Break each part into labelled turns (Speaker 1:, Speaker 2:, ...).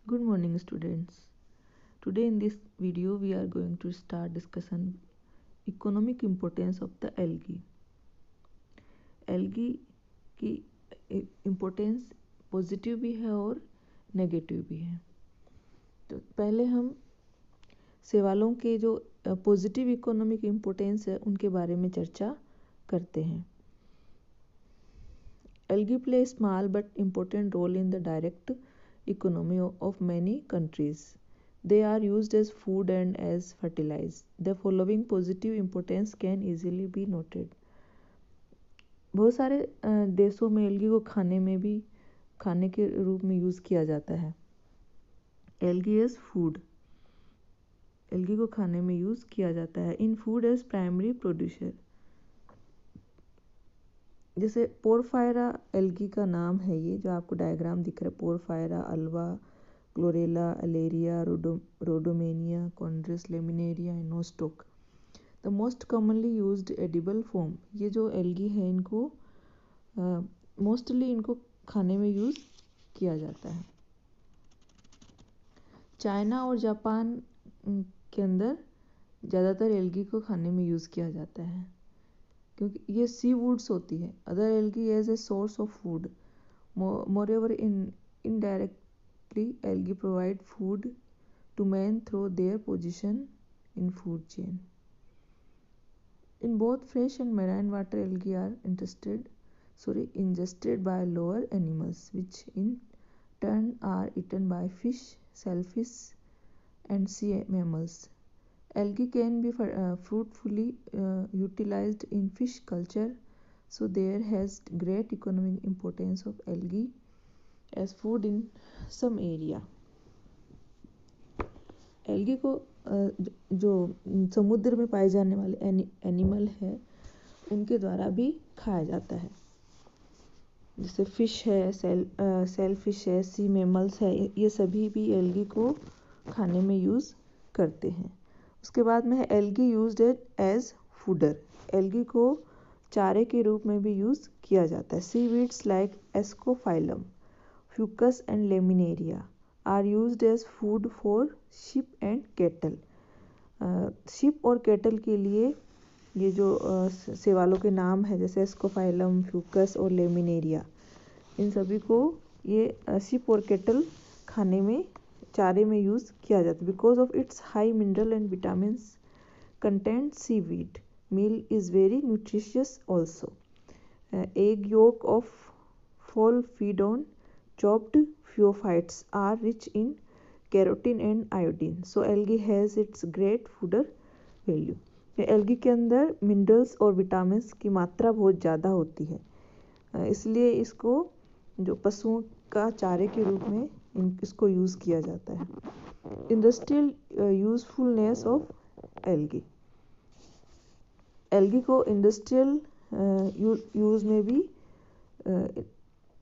Speaker 1: Good morning, students. Today in this video we are going to start discussion economic importance of the algae. Algae की importance positive भी है और negative भी है। तो पहले हम सवालों के जो पॉजिटिव इकोनॉमिक इम्पोर्टेंस है उनके बारे में चर्चा करते हैं। Algae play a small but important role in the direct economy of many countries. They are used as food and as fertilizer. The following positive importance can easily be noted. बहुत सारे देशों में एल्गी को खाने के रूप में use किया जाता है। एल्गी एज फूड, एल्गी को खाने में यूज़ किया जाता है। In food as primary producer, जैसे पोरफायरा एल्गी का नाम है, ये जो आपको डायग्राम दिख रहा है, Porphyra, Ulva, Chlorella, Alaria, Rhodymenia, Chondrus, Laminaria and Nostoc. The most commonly used edible form, ये जो एल्गी है इनको मोस्टली इनको खाने में यूज़ किया जाता है। चाइना और जापान के अंदर ज़्यादातर एल्गी को खाने में यूज़ किया जाता है क्योंकि ये सी वुड्स होती है। Other algae as a source of food, moreover indirectly algae provide food to man through their position in food chain. In both fresh and marine water, algae are ingested by lower animals, which in turn are eaten by fish, shellfish, and sea mammals. Algae can be fruitfully utilized in fish culture, so there has great economic importance of algae as food in some area. Algae को जो समुद्र में पाए जाने वाले animal है उनके द्वारा भी खाया जाता है, जैसे फिश है, सेल फिश है, सी मैमल्स है, ये सभी भी एल्गी को खाने में यूज़ करते हैं। उसके बाद में है algae used as fodder, algae को चारे के रूप में भी यूज़ किया जाता है। Seaweeds like Ascophyllum, Fucus and laminaria are used as food for sheep and cattle. sheep और cattle के लिए ये जो सेवालों के नाम है जैसे एस्कोफाइलम, फ्यूकस और लेमिनेरिया, इन सभी को ये sheep और cattle खाने में चारे में यूज़ किया जाता है। Because of its high mineral and vitamins content, seaweed meal is very nutritious also. Egg yolk of fowl feed on chopped pheophytes are rich in carotene and iodine, so algae has its great fooder value. Algae के अंदर minerals और vitamins की मात्रा बहुत ज़्यादा होती है, इसलिए इसको जो पशुओं का चारे के रूप में इसको यूज़ किया जाता है। Industrial usefulness of algae, algae को इंडस्ट्रियल यूज़ में भी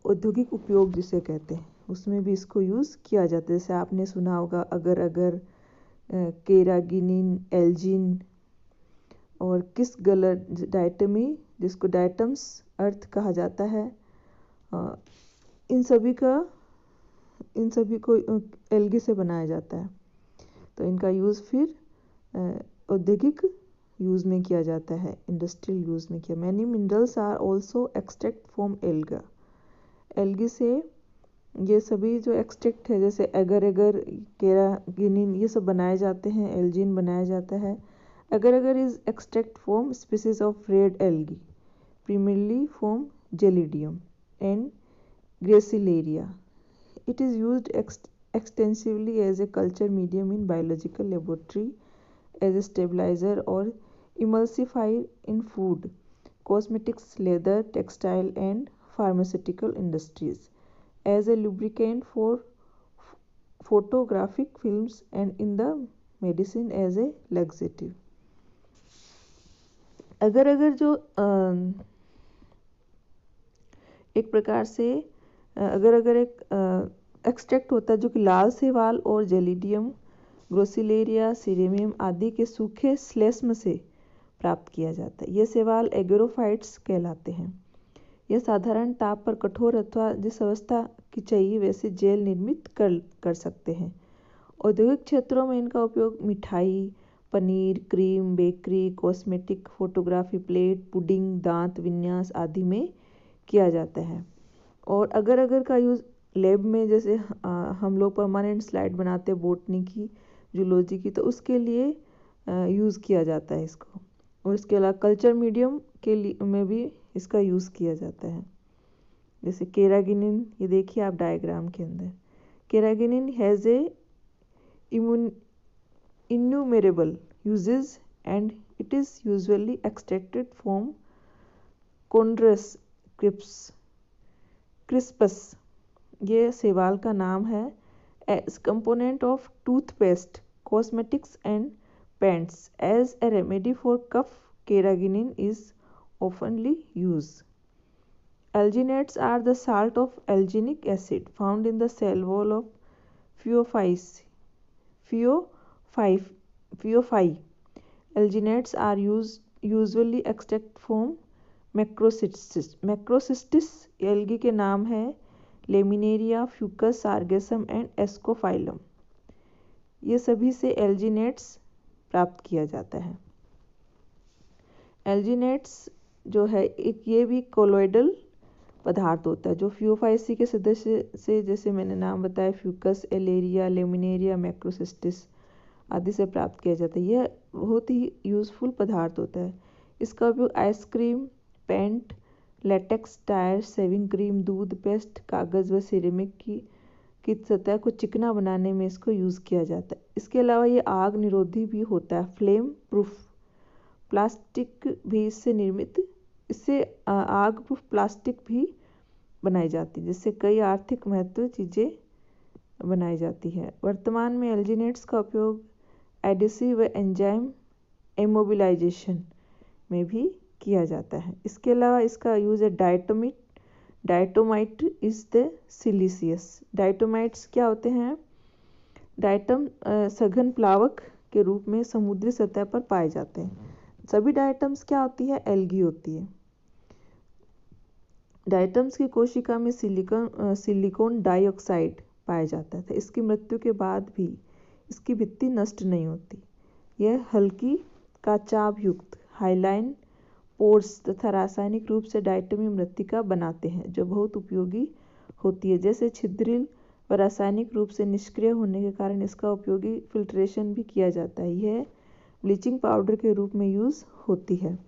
Speaker 1: औद्योगिक उपयोग जिसे कहते हैं उसमें भी इसको यूज़ किया जाता है। जैसे आपने सुना होगा अगर केरागिनिन, एल्जिन और किस गलर डाइटमी, जिसको डाइटम्स अर्थ कहा जाता है, इन सभी को एल्गी से बनाया जाता है। तो इनका यूज़ फिर औद्योगिक यूज़ में किया जाता है, इंडस्ट्रियल यूज़ में किया। Many minerals are also extract from alga, algae से ये सभी जो एक्सट्रैक्ट है जैसे एगर केरागिनिन ये सब बनाए जाते हैं, एल्जिन बनाया जाता है। Agar is extract from species of red algae, primarily from Gelidium and Gracilaria. It is used extensively as a culture medium in biological laboratory, as a stabilizer or emulsifier in food, cosmetics, leather, textile and pharmaceutical industries, as a lubricant for photographic films and in the medicine as a laxative. अगर जो एक प्रकार से अगर एक extract होता है जो कि लाल शैवाल और जेलिडियम, ग्रोसिलेरिया, सीरेमियम आदि के सूखे श्लेष्म से प्राप्त किया जाता है। ये शैवाल एगेरोफाइट्स कहलाते हैं। यह साधारण ताप पर कठोर अथवा जिस अवस्था की चाहिए वैसे जेल निर्मित कर सकते हैं। औद्योगिक क्षेत्रों में इनका उपयोग मिठाई, paneer, cream, bakery, cosmetic, photography plate, pudding, दांत विन्यास आदि में किया जाता है। और अगर अगर का यूज़ लैब में, जैसे हम लोग परमानेंट स्लाइड बनाते हैं बॉटनी की, जूलॉजी की, तो उसके लिए यूज़ किया जाता है इसको। और इसके अलावा कल्चर मीडियम के लिए में भी इसका यूज़ किया जाता है। जैसे केराटिनिन, ये देखिए आप डायग्राम के अंदर, carrageenan has a innumerable uses and it is usually extracted from Chondrus crispus, ये सेवाल का नाम है, as component of toothpaste, cosmetics and paints. As a remedy for cough, carrageenan is oftenly used. Alginates are the salt of alginic acid found in the cell wall of Phaeophyte. Alginates are usually extracted from Macrocystis. Macrocystis algae के नाम है laminaria, Fucus, sargassum and Ascophyllum. ये सभी से एल्जिनेट्स प्राप्त किया जाता है। एल्जिनेट्स जो है एक ये भी कोलोइडल पदार्थ होता है जो फ्यूफाइसी के सदस्य से, जैसे मैंने नाम बताया, फ्यूकस, एलेरिया, लेमिनेरिया, मैक्रोसिस्टिस आदि से प्राप्त किया जाता है। यह बहुत ही यूज़फुल पदार्थ होता है। इसका उपयोग ice cream, paint, latex, tyre, shaving cream, दूध पेस्ट, कागज़ व सिरेमिक की सतह को चिकना बनाने में इसको यूज़ किया जाता है। इसके अलावा ये आग निरोधी भी होता है, फ्लेम प्रूफ। प्लास्टिक भी इससे आग प्रूफ प्लास्टिक भी बनाई जाती है, जिससे कई आर्थिक महत्व चीज़ें बनाई जाती है। वर्तमान में एल्जिनेट्स का उपयोग एडिसिव व एंजाइम इमोबिलाइजेशन में भी किया जाता है। इसके अलावा इसका यूज़ है डायटोमाइट इज़ द सिलिसियस। डायटोमाइट्स क्या होते हैं? डायटम सघन प्लावक के रूप में समुद्री सतह पर पाए जाते हैं। सभी डायटम्स क्या होती है? एल्गी होती है। डायटम्स की कोशिका में सिलिकॉन डाइऑक्साइड पाया जाता था। इसकी मृत्यु के बाद भी इसकी भित्ति नष्ट नहीं होती। यह हल्की काचाभ युक्त हाइलाइन पोर्स तथा रासायनिक रूप से डायटमी मृत्तिका बनाते हैं, जो बहुत उपयोगी होती है। जैसे छिद्रिल व रासायनिक रूप से निष्क्रिय होने के कारण इसका उपयोगी फिल्ट्रेशन भी किया जाता है। यह ब्लीचिंग पाउडर के रूप में यूज़ होती है।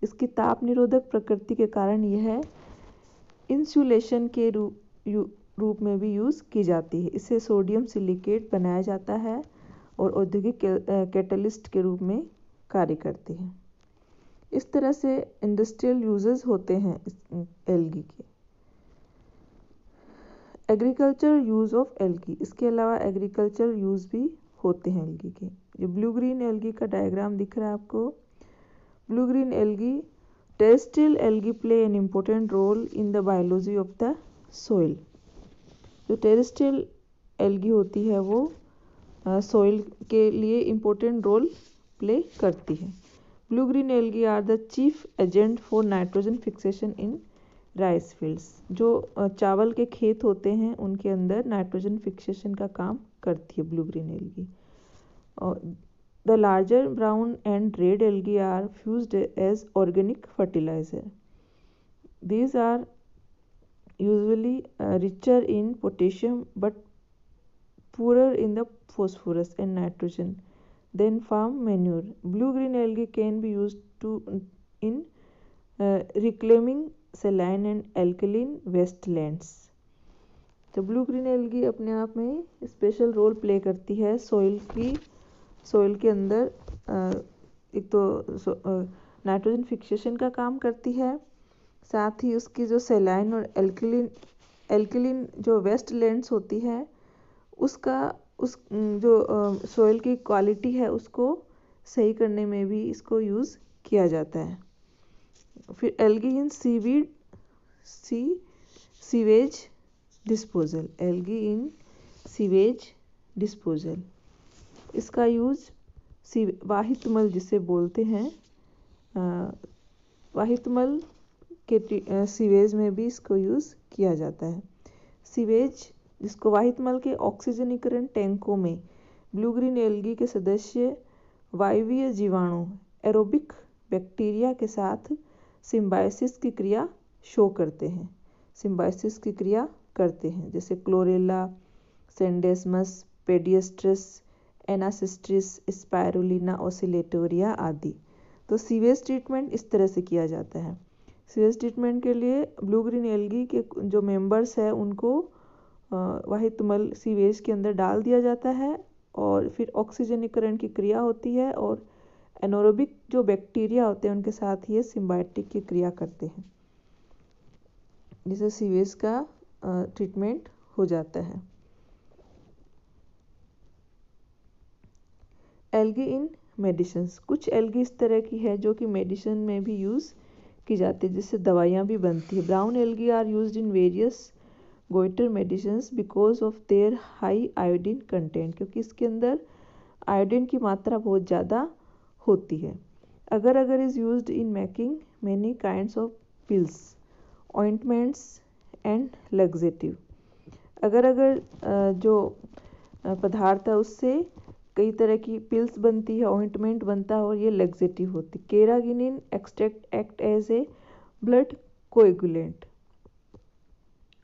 Speaker 1: इसकी ताप निरोधक प्रकृति के कारण यह इंसुलेशन के रूप में भी यूज़ की जाती है। इसे सोडियम सिलिकेट बनाया जाता है और औद्योगिक कैटलिस्ट के रूप में कार्य करती है। इस तरह से इंडस्ट्रियल यूजेस होते हैं एल्गी के। एग्रीकल्चर यूज़ ऑफ एल्गी, इसके अलावा एग्रीकल्चर यूज़ भी होते हैं एल्गी के। जो ब्लू ग्रीन एल्गी का डायग्राम दिख रहा है आपको, blue green algae, terrestrial algae play an important role in the biology of the soil. जो टेरेस्ट्रियल एल्गी होती है वो सोइल के लिए इम्पोर्टेंट रोल प्ले करती है। Blue green algae are the chief agent for nitrogen fixation in rice fields. जो चावल के खेत होते हैं उनके अंदर नाइट्रोजन फिक्सेशन का काम करती है ब्लू ग्रीन एल्गी। और the larger brown and red algae are fused as organic fertilizer. These are usually richer in potassium but poorer in the phosphorus and nitrogen than farm manure. Blue-green algae can be used in reclaiming saline and alkaline wastelands. तो blue green algae अपने आप में special role play करती है soil के अंदर। एक तो नाइट्रोजन फिक्सेशन का काम करती है, साथ ही उसकी जो सेलाइन और एल्कलिन जो वेस्ट लैंड्स होती है उस जो सोइल की क्वालिटी है उसको सही करने में भी इसको यूज़ किया जाता है। फिर एल्गी इन सीवेज डिस्पोजल, एल्गी इन सीवेज डिस्पोजल, इसका यूज़ वाहितमल जिसे बोलते हैं, वाहितमल के सीवेज में भी इसको यूज़ किया जाता है। सीवेज जिसको वाहित मल के ऑक्सीजनीकरण टैंकों में ब्लू ग्रीन एल्गी के सदस्य वायवीय जीवाणु एरोबिक बैक्टीरिया के साथ सिम्बायोसिस की क्रिया शो करते हैं, सिम्बायोसिस की क्रिया करते हैं, जैसे क्लोरेला, सेंडेस्मस, पेडियस्ट्रस, एनासिस्ट्रिस, स्पायरुलिना ओसिलेटोरिया आदि। तो सीवेज ट्रीटमेंट इस तरह से किया जाता है। सीवेज ट्रीटमेंट के लिए ब्लू ग्रीन एल्गी के जो मेंबर्स है उनको वाहित मल सीवेज के अंदर डाल दिया जाता है और फिर ऑक्सीजनीकरण की क्रिया होती है और एनोरोबिक जो बैक्टीरिया होते हैं उनके साथ ये सिम्बायोटिक की क्रिया करते हैं, जिससे सीवेज का ट्रीटमेंट हो जाता है। एल्गी इन मेडिसिन्स, कुछ एल्गी इस तरह की है जो कि मेडिसिन में भी यूज़ की जाती है, जिससे दवाइयाँ भी बनती है। Brown algae are used in various goitre medicines because of their high iodine content, क्योंकि इसके अंदर आयोडीन की मात्रा बहुत ज़्यादा होती है। अगर is used in making many kinds of pills, ointments and laxative. अगर जो पदार्थ है उससे कई तरह की पिल्स बनती है, ऑइंटमेंट बनता है और ये लग्जेटिव होती है। Carrageenan extract act as a blood coagulant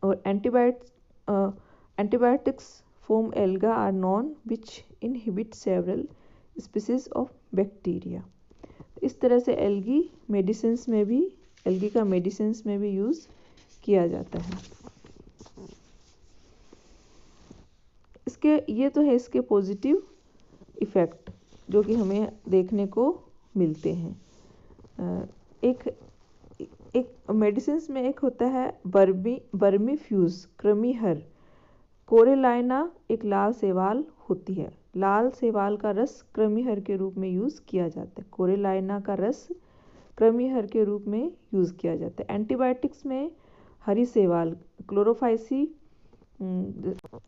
Speaker 1: और antibiotics from alga are known which inhibit several species of bacteria. इस तरह से एल्गी का मेडिसिन्स में भी यूज़ किया जाता है। ये तो है इसके पॉजिटिव इफ़ेक्ट जो कि हमें देखने को मिलते हैं। एक मेडिसिन्स में एक होता है वर्मीफ्यूज कृमिहर। कोरेलाइना एक लाल शैवाल होती है, लाल शैवाल का रस कृमिहर के रूप में यूज़ किया जाता है। कोरेलाइना का रस कृमिहर के रूप में यूज़ किया जाता है। एंटीबायोटिक्स में हरी शैवाल क्लोरोफाइसी,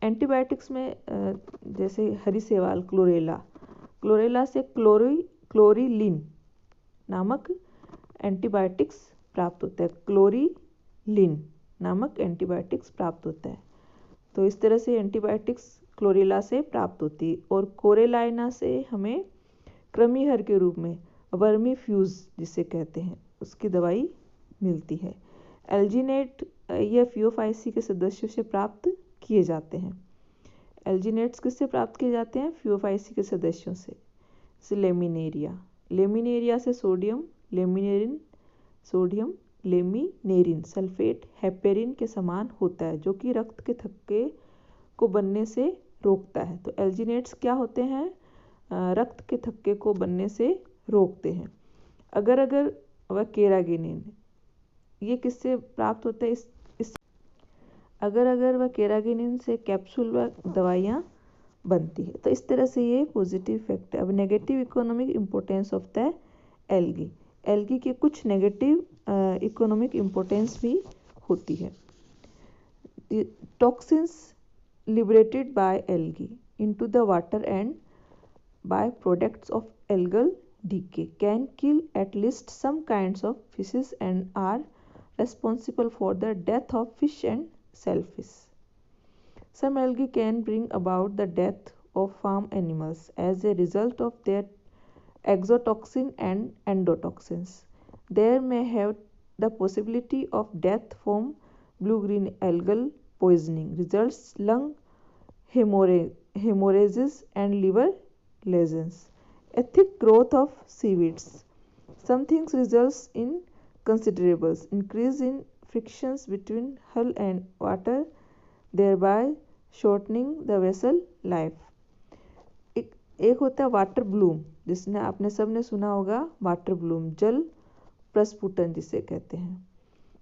Speaker 1: एंटीबायोटिक्स में जैसे हरी शैवाल क्लोरेला से क्लोरीलिन नामक एंटीबायोटिक्स प्राप्त होता है। क्लोरीलिन नामक एंटीबायोटिक्स प्राप्त होता है। तो इस तरह से एंटीबायोटिक्स क्लोरेला से प्राप्त होती है और कोरेलाइना से हमें कृमिहर के रूप में वर्मीफ्यूज जिसे कहते हैं उसकी दवाई मिलती है। एल्जीनेट या फियोफाइसी के सदस्यों से प्राप्त किए जाते हैं। एल्जीनेट्स किससे प्राप्त किए जाते हैं? फियोफाइसी के सदस्यों से। लेमिनेरिया से लेमिनेरिन सल्फेट हेपेरिन के समान होता है जो कि रक्त के थक्के को बनने से रोकता है। तो एल्जीनेट्स क्या होते हैं? रक्त के थक्के को बनने से रोकते हैं। अगर वह केरागिनिन ये किससे प्राप्त होता है? अगर वह केरागिनिन से कैप्सूल व दवाइयाँ बनती है। तो इस तरह से ये पॉजिटिव इफेक्ट है। अब negative economic importance of the algae के कुछ नेगेटिव इकोनॉमिक इम्पोर्टेंस भी होती है। Toxins liberated by algae into the water and by products of algal decay can kill at least some kinds of fishes and are responsible for the death of fish and shellfish. Some algae can bring about the death of farm animals as a result of their exotoxin and endotoxins. There may have the possibility of death from blue-green algal poisoning, results lung hemorrhages and liver lesions. Ethic growth of seaweeds. Some things results in considerable increase in frictions between hull and water, thereby shortening the vessel life. एक होता है water Bloom, जिसने आपने सबने सुना होगा water Bloom, जल प्रस्फुटन जिसे कहते हैं।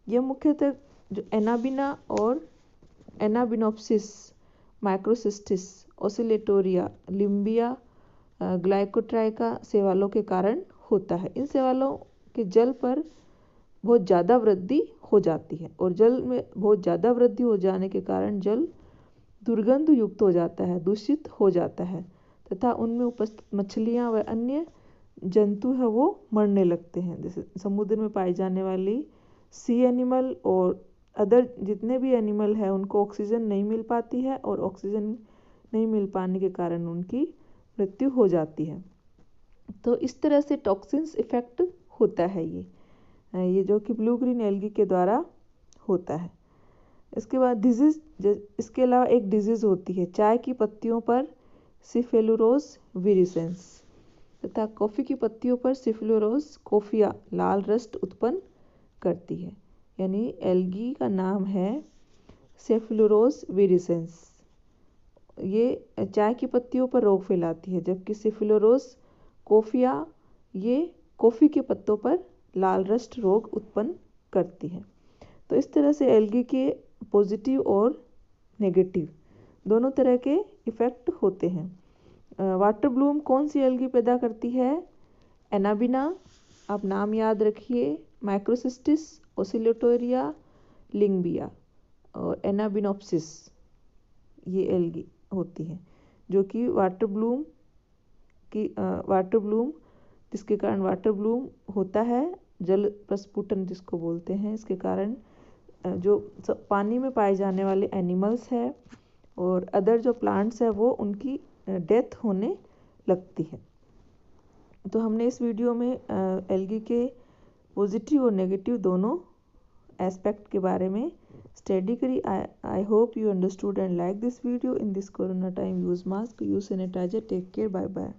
Speaker 1: यह मुख्यतः जो एनाबिना और एनाबिनोप्सिस, माइक्रोसिस्टिस, ओसिलेटोरिया, लिम्बिया, ग्लाइकोट्राइका शैवालों के कारण होता है। इन शैवालों के जल पर बहुत ज़्यादा वृद्धि हो जाती है और जल में बहुत ज़्यादा वृद्धि हो जाने के कारण जल दुर्गंध युक्त हो जाता है, दूषित हो जाता है तथा उनमें उपस्थित मछलियाँ व अन्य जंतु है वो मरने लगते हैं। जैसे समुद्र में पाई जाने वाली सी एनिमल और अदर जितने भी एनिमल है उनको ऑक्सीजन नहीं मिल पाती है और ऑक्सीजन नहीं मिल पाने के कारण उनकी मृत्यु हो जाती है। तो इस तरह से टॉक्सिन्स इफेक्ट होता है ये जो कि ब्लू ग्रीन एल्गी के द्वारा होता है। इसके बाद डिजीज, इसके अलावा एक डिजीज होती है चाय की पत्तियों पर सिफेलुरोज विरिसेंस तथा कॉफ़ी की पत्तियों पर सिफेलुरोज कोफिया लाल रस्ट उत्पन्न करती है। यानी एल्गी का नाम है सिफेलुरोज विरिसेंस। ये चाय की पत्तियों पर रोग फैलाती है, जबकि सिफेलुरोज कोफिया ये कॉफ़ी के पत्तों पर लाल रस्ट रोग उत्पन्न करती है। तो इस तरह से एल्गी के पॉजिटिव और नेगेटिव दोनों तरह के इफ़ेक्ट होते हैं। वाटर ब्लूम कौन सी एल्गी पैदा करती है? एनाबिना, आप नाम याद रखिए, माइक्रोसिस्टिस, ओसिलेटोरिया, लिंगबिया और एनाबिनोप्सिस, ये एल्गी होती है जो कि वाटर ब्लूम जिसके कारण वाटर ब्लूम होता है, जल प्रस्फुटन जिसको बोलते हैं। इसके कारण जो पानी में पाए जाने वाले एनिमल्स है और अदर जो प्लांट्स है वो उनकी डेथ होने लगती है। तो हमने इस वीडियो में एल्गी के पॉजिटिव और नेगेटिव दोनों एस्पेक्ट के बारे में स्टडी करी। I hope you understood and like this video. In this corona time, use mask, use sanitizer, take care, bye bye.